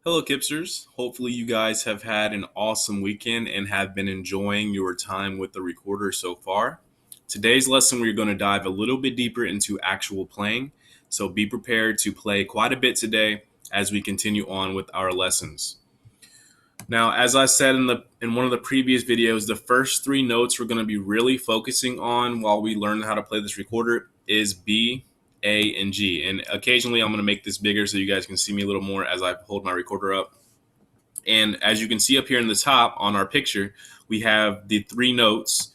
Hello, Kipsters. Hopefully, you guys have had an awesome weekend and have been enjoying your time with the recorder so far. Today's lesson, we're going to dive a little bit deeper into actual playing. So be prepared to play quite a bit today as we continue on with our lessons. Now, as I said in one of the previous videos, the first three notes we're going to be really focusing on while we learn how to play this recorder is B, A, and G. And occasionally I'm going to make this bigger so you guys can see me a little more as I hold my recorder up. And as you can see up here in the top on our picture, we have the three notes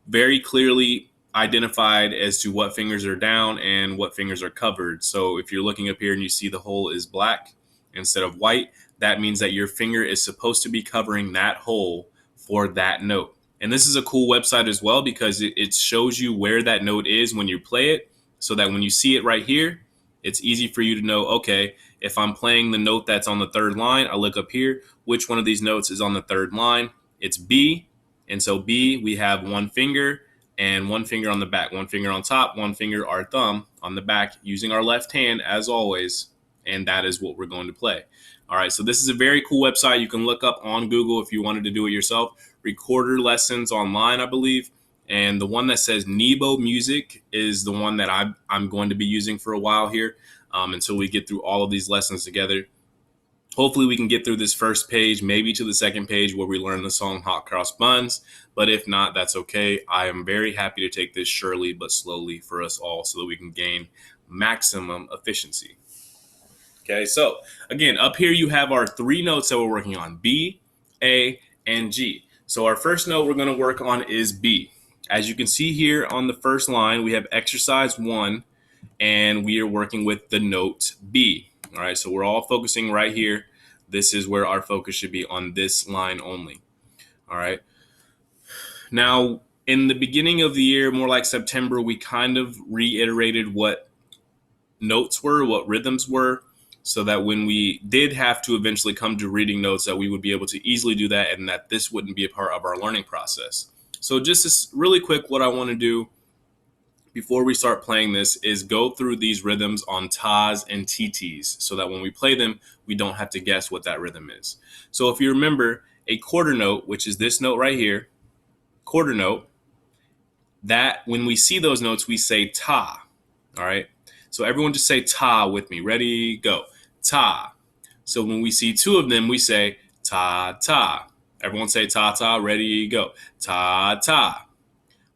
very clearly identified as to what fingers are down and what fingers are covered. So if you're looking up here and you see the hole is black instead of white, that means that your finger is supposed to be covering that hole for that note. And this is a cool website as well because it shows you where that note is when you play it, so that when you see it right here, it's easy for you to know, okay, if I'm playing the note that's on the third line, I look up here, which one of these notes is on the third line? It's B. And so B, we have one finger and one finger on the back, one finger on top, one finger, our thumb on the back, using our left hand as always. And that is what we're going to play. All right, so this is a very cool website. You can look up on Google if you wanted to do it yourself. Recorder lessons online, I believe. And the one that says Nebo Music is the one that I'm going to be using for a while here until we get through all of these lessons together. Hopefully we can get through this first page, maybe to the second page where we learn the song Hot Cross Buns. But if not, that's okay. I am very happy to take this surely but slowly for us all so that we can gain maximum efficiency. Okay, so again, up here you have our three notes that we're working on, B, A, and G. So our first note we're going to work on is B. As you can see here on the first line, we have exercise 1, and we are working with the note B. All right, so we're all focusing right here. This is where our focus should be, on this line only. All right. Now, in the beginning of the year, more like September, we kind of reiterated what notes were, what rhythms were, so that when we did have to eventually come to reading notes, that we would be able to easily do that and that this wouldn't be a part of our learning process. So just this really quick, what I want to do before we start playing this is go through these rhythms on tas and TTs so that when we play them, we don't have to guess what that rhythm is. So if you remember a quarter note, which is this note right here, quarter note, that when we see those notes, we say ta. All right. So everyone just say ta with me. Ready, go. Ta. So when we see two of them, we say ta, ta. Everyone say ta, ta. Ready, go. Ta, ta.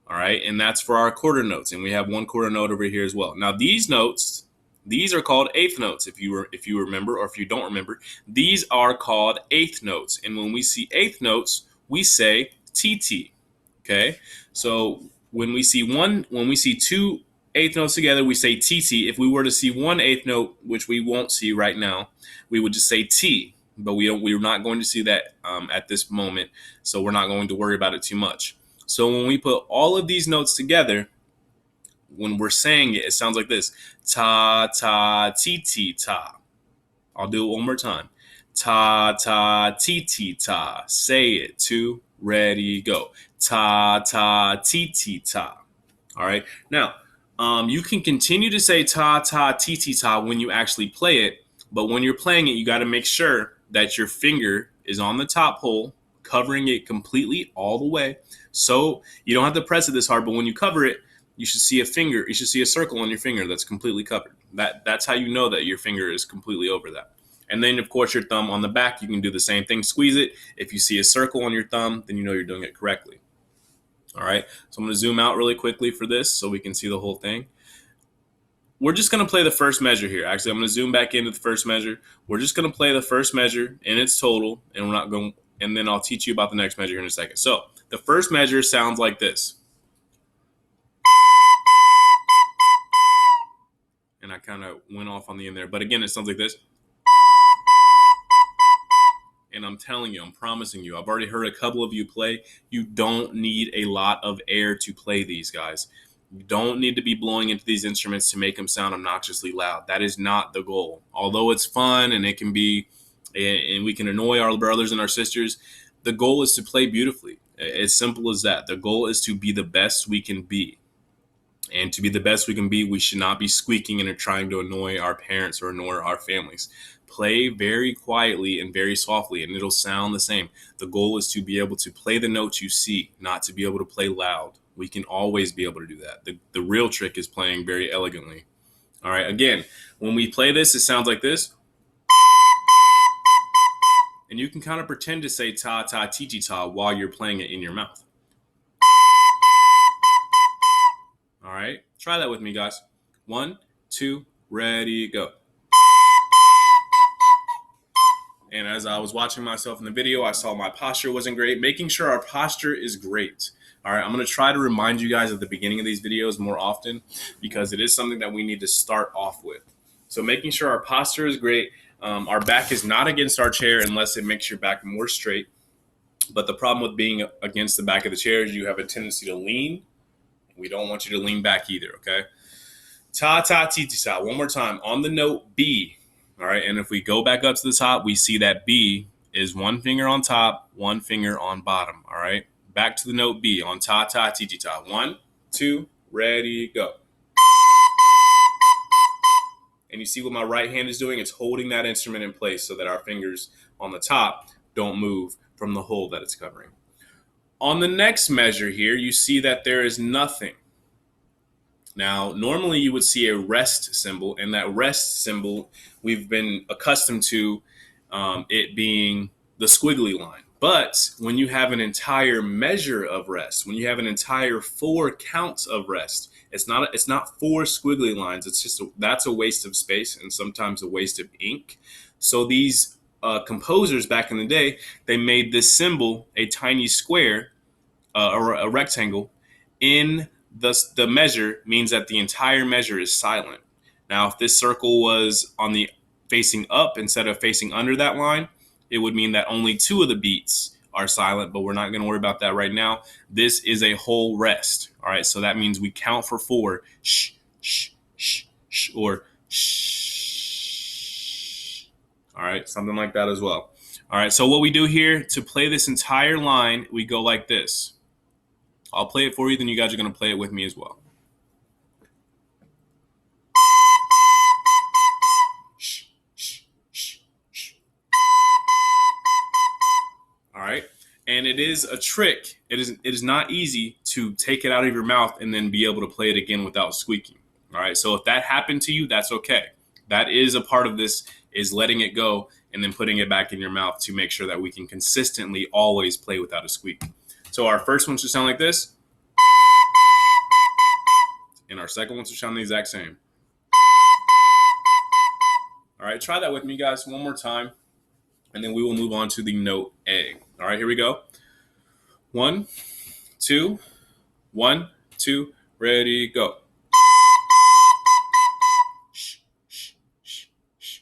All right. And that's for our quarter notes. And we have one quarter note over here as well. Now, these notes, these are called eighth notes. If you remember, or if you don't remember, these are called eighth notes. And when we see eighth notes, we say TT. Okay. So when we see two eighth notes together, we say TT. If we were to see one eighth note, which we won't see right now, we would just say T. But we're not going to see that at this moment, so we're not going to worry about it too much. So when we put all of these notes together, when we're saying it, it sounds like this: ta ta ti ti ta. I'll do it one more time: ta ta ti ti ta. Say it. 2, ready, go. Ta ta ti ti ta. All right. Now, you can continue to say ta ta ti ti ta when you actually play it, but when you're playing it, you got to make sure that your finger is on the top hole, covering it completely all the way. So you don't have to press it this hard, but when you cover it, you should see a finger. You should see a circle on your finger that's completely covered. That's how you know that your finger is completely over that. And then, of course, your thumb on the back, you can do the same thing. Squeeze it. If you see a circle on your thumb, then you know you're doing it correctly. All right, so I'm going to zoom out really quickly for this so we can see the whole thing. We're just going to play the first measure here. Actually, I'm going to zoom back into the first measure. We're just going to play the first measure in its total, and we're not going. And then I'll teach you about the next measure in a second. So the first measure sounds like this. And I kind of went off on the end there. But again, it sounds like this. And I'm telling you, I'm promising you, I've already heard a couple of you play. You don't need a lot of air to play these, guys. You don't need to be blowing into these instruments to make them sound obnoxiously loud. That is not the goal. Although it's fun and it can be, and we can annoy our brothers and our sisters, the goal is to play beautifully. As simple as that. The goal is to be the best we can be. And to be the best we can be, we should not be squeaking and trying to annoy our parents or annoy our families. Play very quietly and very softly, and it'll sound the same. The goal is to be able to play the notes you see, not to be able to play loud. We can always be able to do that. The real trick is playing very elegantly. All right, again, when we play this, it sounds like this. And you can kind of pretend to say ta ta ti ti ta while you're playing it in your mouth. All right, try that with me, guys. 1, 2, ready, go. And as I was watching myself in the video, I saw my posture wasn't great. Making sure our posture is great. All right, I'm going to try to remind you guys at the beginning of these videos more often because it is something that we need to start off with. So making sure our posture is great. Our back is not against our chair unless it makes your back more straight. But the problem with being against the back of the chair is you have a tendency to lean. We don't want you to lean back either, okay? Ta, ta, ti, ti, ta. One more time. On the note B, all right? And if we go back up to the top, we see that B is one finger on top, one finger on bottom, all right? Back to the note B on ta, ta, ti, ti, ta. 1, 2, ready, go. And you see what my right hand is doing? It's holding that instrument in place so that our fingers on the top don't move from the hole that it's covering. On the next measure here, you see that there is nothing. Now, normally you would see a rest symbol, and that rest symbol, we've been accustomed to it being the squiggly line. But when you have an entire measure of rest, when you have an entire 4 counts of rest, it's not 4 squiggly lines. It's just that's a waste of space and sometimes a waste of ink. So these composers back in the day, they made this symbol a tiny square or a rectangle in the measure means that the entire measure is silent. Now, if this circle was on the facing up instead of facing under that line, it would mean that only 2 of the beats are silent, but we're not going to worry about that right now. This is a whole rest. All right, so that means we count for 4, shh, shh, shh, shh, or shh. All right, something like that as well. All right, so what we do here to play this entire line, we go like this. I'll play it for you, then you guys are going to play it with me as well. Shh, shh, shh, shh. All right. And it is a trick. It is not easy to take it out of your mouth and then be able to play it again without squeaking. All right. So if that happened to you, that's okay. That is a part of this, is letting it go and then putting it back in your mouth to make sure that we can consistently always play without a squeak. So our first one should sound like this. And our second one should sound the exact same. All right, try that with me, guys, one more time. And then we will move on to the note A. All right, here we go. 1, 2, 1, 2, ready, go. Shh, shh, shh, shh.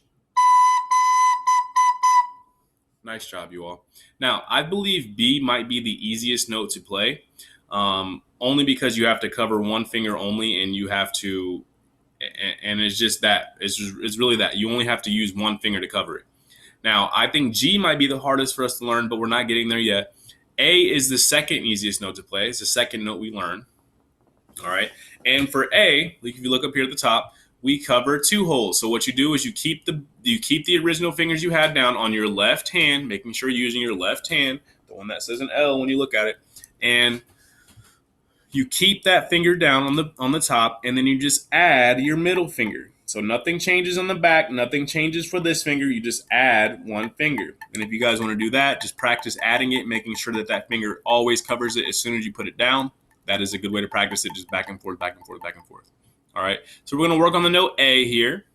Nice job, you all. Now, I believe B might be the easiest note to play, only because you have to cover one finger only, and you have to, and it's just that. It's really that. You only have to use one finger to cover it. Now, I think G might be the hardest for us to learn, but we're not getting there yet. A is the second easiest note to play. It's the second note we learn. All right. And for A, if you look up here at the top, we cover 2 holes. So what you do is you keep the original fingers you had down on your left hand, making sure you're using your left hand, the one that says an L when you look at it, and you keep that finger down on the top, and then you just add your middle finger. So nothing changes on the back, nothing changes for this finger. You just add one finger. And if you guys want to do that, just practice adding it, making sure that that finger always covers it as soon as you put it down. That is a good way to practice it, just back and forth, back and forth, back and forth. All right, so we're going to work on the note A here.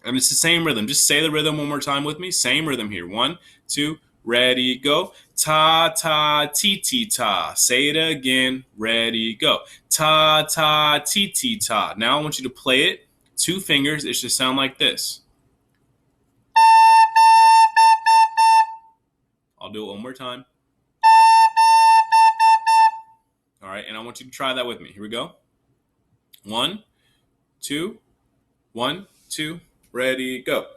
And it's the same rhythm. Just say the rhythm one more time with me. Same rhythm here. 1, 2, ready, go. Ta, ta, ti, ti, ta. Say it again. Ready, go. Ta, ta, ti, ti, ta. Now I want you to play it. 2 fingers. It should sound like this. I'll do it one more time. All right, and I want you to try that with me. Here we go. 1, 2, 1, 2, ready, go.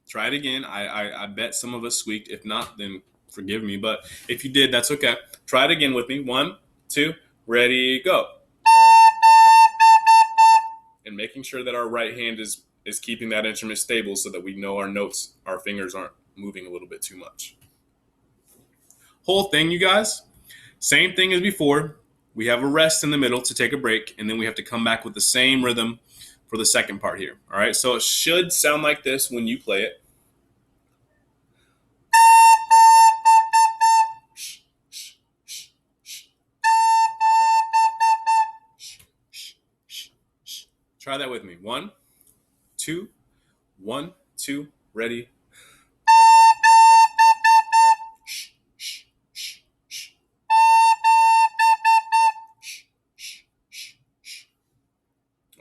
Try it again. I bet some of us squeaked. If not, then forgive me. But if you did, that's okay. Try it again with me. 1, 2, ready, go. And making sure that our right hand is is keeping that instrument stable so that we know our fingers aren't moving a little bit too much. Whole thing, you guys, same thing as before. We have a rest in the middle to take a break, and then we have to come back with the same rhythm for the second part here. All right, so it should sound like this when you play it. Try that with me. 1, 2, 1, 2, ready.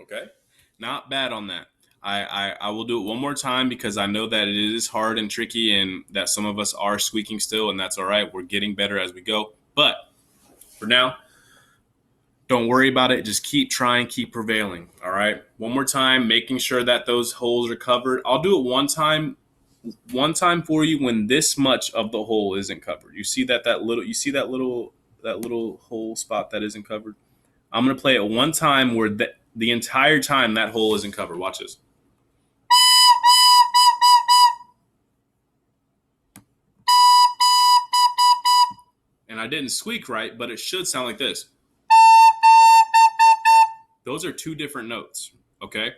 Okay, not bad on that. I will do it one more time because I know that it is hard and tricky and that some of us are squeaking still, and that's all right. We're getting better as we go. But for now, don't worry about it. Just keep trying, keep prevailing. All right. One more time, making sure that those holes are covered. I'll do it one time for you when this much of the hole isn't covered. You see that little hole spot that isn't covered? I'm going to play it one time where the entire time that hole isn't covered. Watch this. And I didn't squeak right, but it should sound like this. Those are two different notes, okay?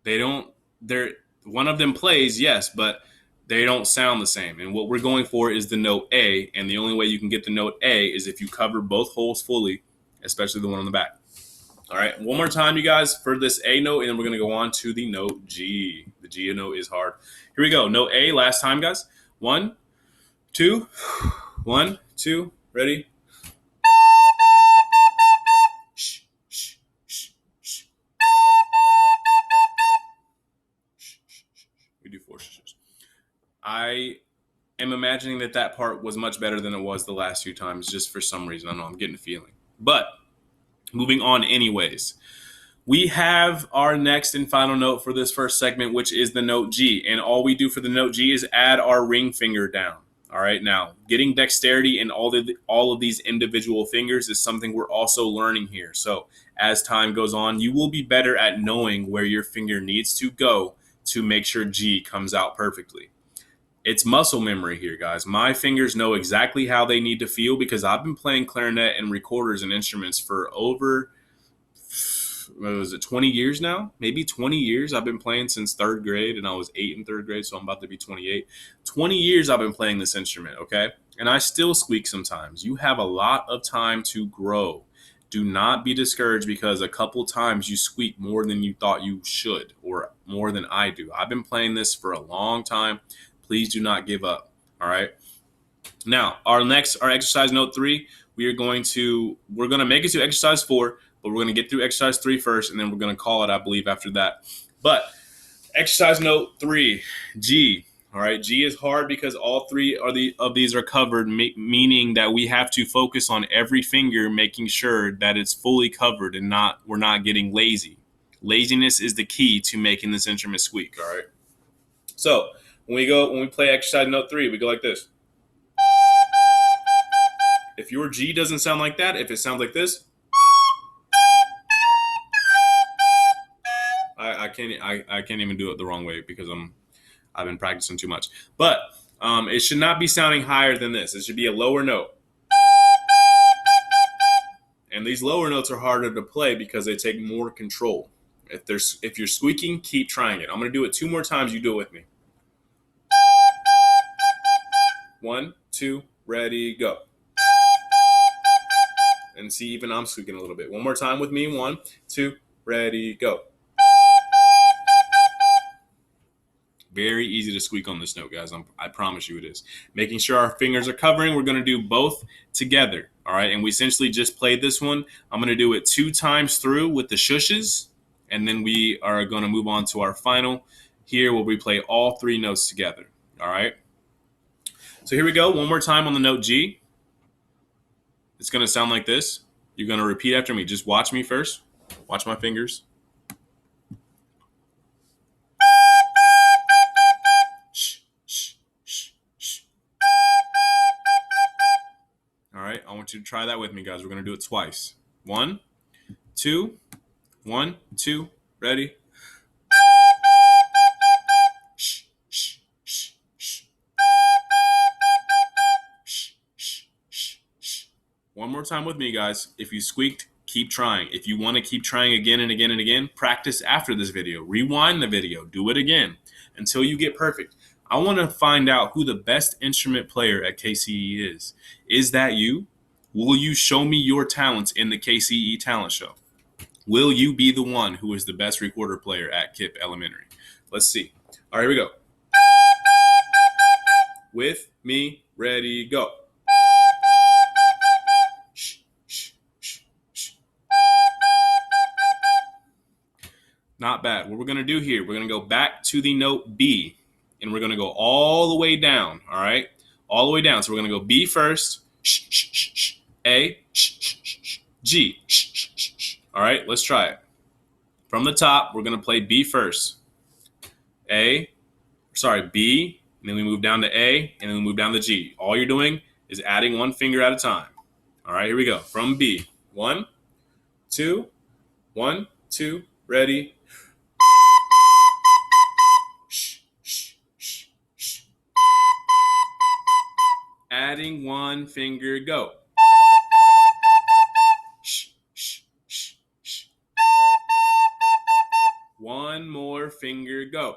One of them plays, yes, but they don't sound the same. And what we're going for is the note A, and the only way you can get the note A is if you cover both holes fully, especially the one on the back. All right, one more time, you guys, for this A note, and then we're going to go on to the note G. The G note is hard. Here we go. Note A, last time, guys. 1, 2, 1, 2, ready? We do 4 shushes. I am imagining that part was much better than it was the last few times, just for some reason. I don't know. I'm getting a feeling. But moving on anyways. We have our next and final note for this first segment, which is the note G. And all we do for the note G is add our ring finger down. All right, now, getting dexterity in all of these individual fingers is something we're also learning here. So as time goes on, you will be better at knowing where your finger needs to go to make sure G comes out perfectly. It's muscle memory here, guys. My fingers know exactly how they need to feel because I've been playing clarinet and recorders and instruments for over, 20 years now? Maybe 20 years. I've been playing since 3rd grade, and I was 8 in 3rd grade, so I'm about to be 28. 20 years I've been playing this instrument, okay? And I still squeak sometimes. You have a lot of time to grow. Do not be discouraged because a couple times you squeak more than you thought you should, or more than I do. I've been playing this for a long time. Please do not give up, all right? Now, our exercise note 3, we're going to make it to exercise 4, but we're going to get through exercise 3 first, and then we're going to call it, I believe, after that. But exercise note 3, G. All right, G is hard because all 3 of these are covered, meaning that we have to focus on every finger, making sure that it's fully covered and we're not getting lazy. Laziness is the key to making this instrument squeak. All right. So when we play exercise note 3, we go like this. If your G doesn't sound like that, if it sounds like this, I can't even do it the wrong way because I've been practicing too much. But it should not be sounding higher than this. It should be a lower note. And these lower notes are harder to play because they take more control. If you're squeaking, keep trying it. I'm going to do it 2 more times. You do it with me. 1, 2, ready, go. And see, even I'm squeaking a little bit. One more time with me. 1, 2, ready, go. Very easy to squeak on this note, guys. I promise you it is. Making sure our fingers are covering. We're going to do both together, all right? And we essentially just played this one. I'm going to do it 2 times through with the shushes, and then we are going to move on to our final here where we play all 3 notes together, all right? So here we go. One more time on the note G. It's going to sound like this. You're going to repeat after me. Just watch me first. Watch my fingers. All right, I want you to try that with me, guys. We're going to do it twice. 1, 2, 1, 2, ready? more time with me, guys. If you squeaked, keep trying. If you want to keep trying again and again and again, practice after this video. Rewind the video. Do it again until you get perfect. I want to find out who the best instrument player at KCE is. Is that you? Will you show me your talents in the KCE talent show? Will you be the one who is the best recorder player at KIPP Elementary? Let's see. All right, here we go. With me, ready, go. Not bad. What we're going to do here, we're going to go back to the note B, and we're going to go all the way down, all right? All the way down. So we're going to go B first, A, G. All right, let's try it. From the top, we're going to play B first. B, and then we move down to A, and then we move down to G. All you're doing is adding one finger at a time. All right, here we go. From B. 1, 2, 1, 2, ready. Adding one finger, go. One more finger, go.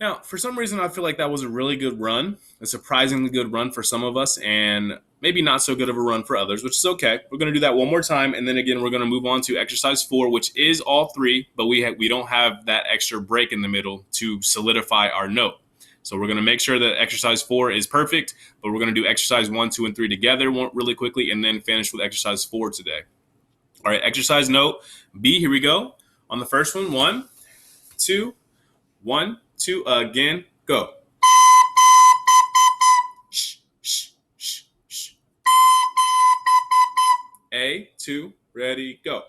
Now, for some reason, I feel like that was a really good run, a surprisingly good run for some of us, and maybe not so good of a run for others, which is okay. We're going to do that one more time, and then again, we're going to move on to exercise 4, which is all 3, but we don't have that extra break in the middle to solidify our note. So we're going to make sure that exercise 4 is perfect, but we're going to do exercise 1, 2, and 3 together really quickly, and then finish with exercise 4 today. All right, exercise note B, here we go. On the first one, 1, 2, 1, 2, again, go. A, 2, ready, go.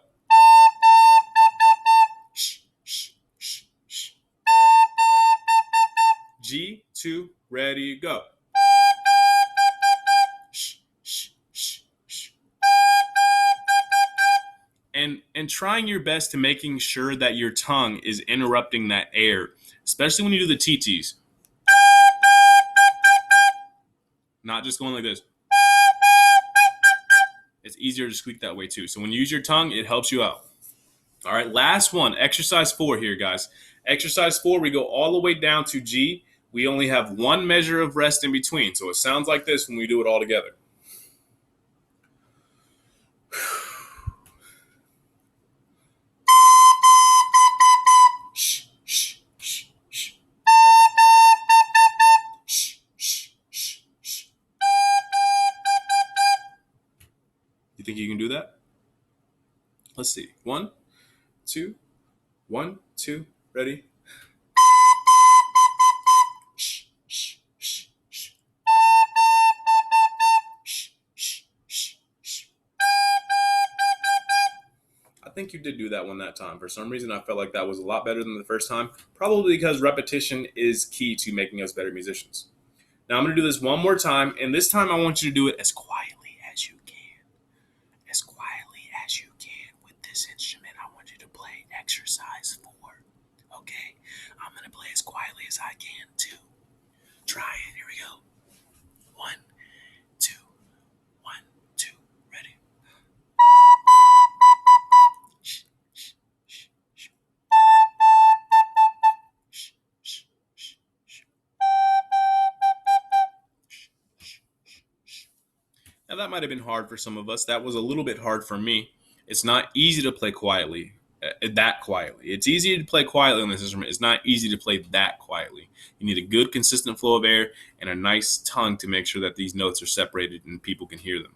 G, 2, ready, go. And trying your best to making sure that your tongue is interrupting that air, especially when you do the TTs. Not just going like this. It's easier to squeak that way too. So when you use your tongue, it helps you out. All right, last one, exercise 4 here, guys. Exercise 4, we go all the way down to G. We only have one measure of rest in between. So it sounds like this when we do it all together. You think you can do that? Let's see. 1, 2, 1, 2, ready? I think you did do that one that time. For some reason, I felt like that was a lot better than the first time, probably because repetition is key to making us better musicians. Now I'm going to do this one more time, and this time I want you to do it as quietly as you can. As quietly as you can with this instrument. I want you to play exercise 4. Okay? I'm going to play as quietly as I can, too. Try it. Here we go. 1, 2, 1, 2, ready. Now that might have been hard for some of us. That was a little bit hard for me. It's not easy to play quietly, that quietly. It's easy to play quietly on this instrument. It's not easy to play that quietly. You need a good, consistent flow of air and a nice tongue to make sure that these notes are separated and people can hear them.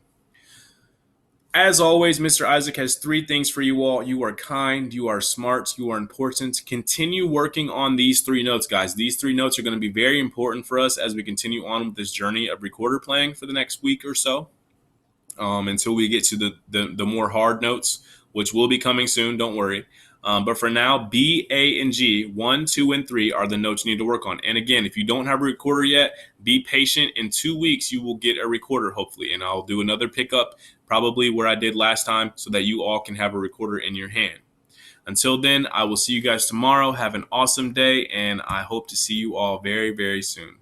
As always, Mr. Isaac has 3 things for you all. You are kind, you are smart, you are important. Continue working on these 3 notes, guys. These 3 notes are going to be very important for us as we continue on with this journey of recorder playing for the next week or so. Until we get to the more hard notes, which will be coming soon. Don't worry. But for now, B, A, and G, 1, 2, and 3 are the notes you need to work on. And again, if you don't have a recorder yet, be patient. In 2 weeks, you will get a recorder, hopefully. And I'll do another pickup, probably where I did last time, so that you all can have a recorder in your hand. Until then, I will see you guys tomorrow. Have an awesome day, and I hope to see you all very, very soon.